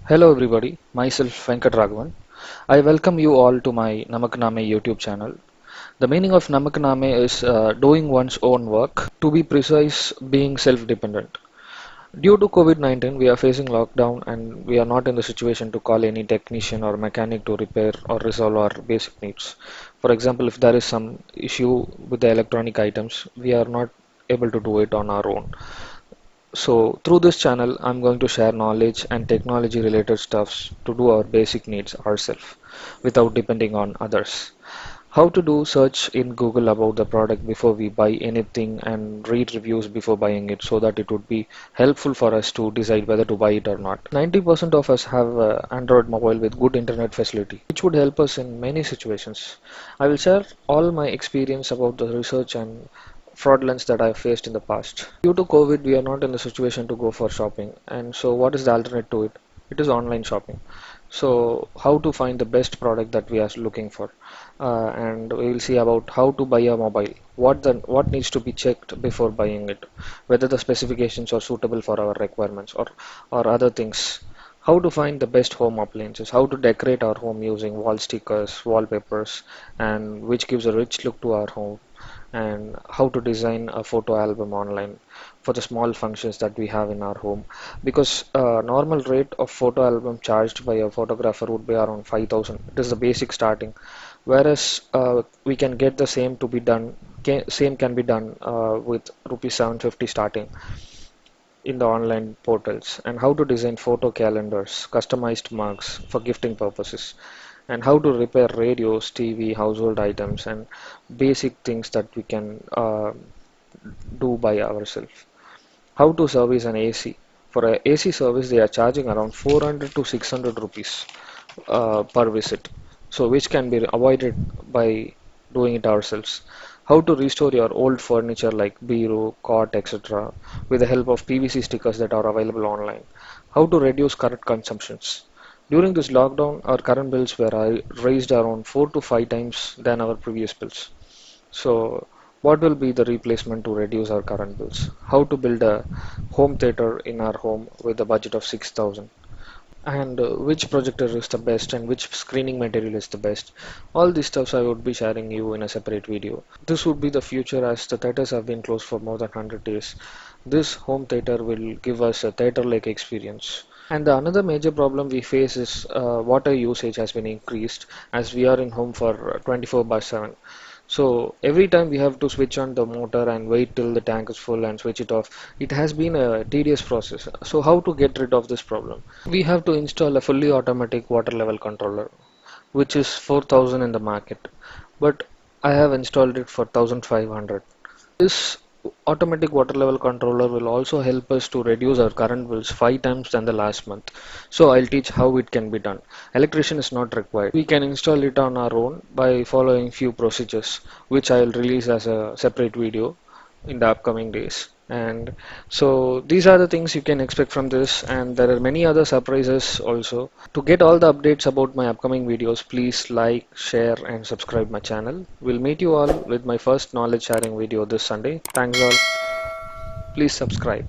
Hello everybody, myself Venkat Raghavan. I welcome you all to my Namakname YouTube channel. The meaning of Namakname is doing one's own work, to be precise, being self-dependent. Due to COVID-19, we are facing lockdown and we are not in the situation to call any technician or mechanic to repair or resolve our basic needs. For example, if there is some issue with the electronic items, we are not able to do it on our own. So through this channel, I'm going to share knowledge and technology related stuffs to do our basic needs ourselves without depending on others. How to do search in Google about the product before we buy anything and read reviews before buying it so that it would be helpful for us to decide whether to buy it or not. 90% of us have a Android mobile with good internet facility, which would help us in many situations. I will share all my experience about the research and fraudulence that I've faced in the past. Due to COVID, we are not in the situation to go for shopping, and so what is the alternate to it? It is online shopping. So how to find the best product that we are looking for, and we will see about how to buy a mobile. What needs to be checked before buying it, whether the specifications are suitable for our requirements or other things. How to find the best home appliances, how to decorate our home using wall stickers, wallpapers, and which gives a rich look to our home, and how to design a photo album online for the small functions that we have in our home, because normal rate of photo album charged by a photographer would be around 5,000. It is the basic starting, whereas we can get the same to be done same can be done with rupees 750 starting in the online portals. And how to design photo calendars, customized mugs for gifting purposes, and how to repair radios, TV, household items, and basic things that we can do by ourselves. How to service an AC. For a AC service, they are charging around 400 to 600 rupees per visit, so which can be avoided by doing it ourselves. How to restore your old furniture like bureau, cot, etc. with the help of PVC stickers that are available online. How to reduce current consumptions. During this lockdown, our current bills were raised around 4 to 5 times than our previous bills. So, what will be the replacement to reduce our current bills? How to build a home theater in our home with a budget of 6,000? And which projector is the best and which screening material is the best? All these stuffs I would be sharing you in a separate video. This would be the future, as the theaters have been closed for more than 100 days. This home theater will give us a theater-like experience. And the another major problem we face is water usage has been increased as we are in home for 24/7. So every time we have to switch on the motor and wait till the tank is full and switch it off. It has been a tedious process. So how to get rid of this problem? We have to install a fully automatic water level controller, which is 4,000 in the market, but I have installed it for 1,500. This automatic water level controller will also help us to reduce our current bills 5 times than the last month. So I'll teach how it can be done. Electrician is not required. We can install it on our own by following few procedures, which I'll release as a separate video in the upcoming days. And so these are the things you can expect from this, and there are many other surprises also. To get all the updates about my upcoming videos, please like, share and subscribe my channel. We'll meet you all with my first knowledge sharing video this Sunday. Thanks all. Please subscribe.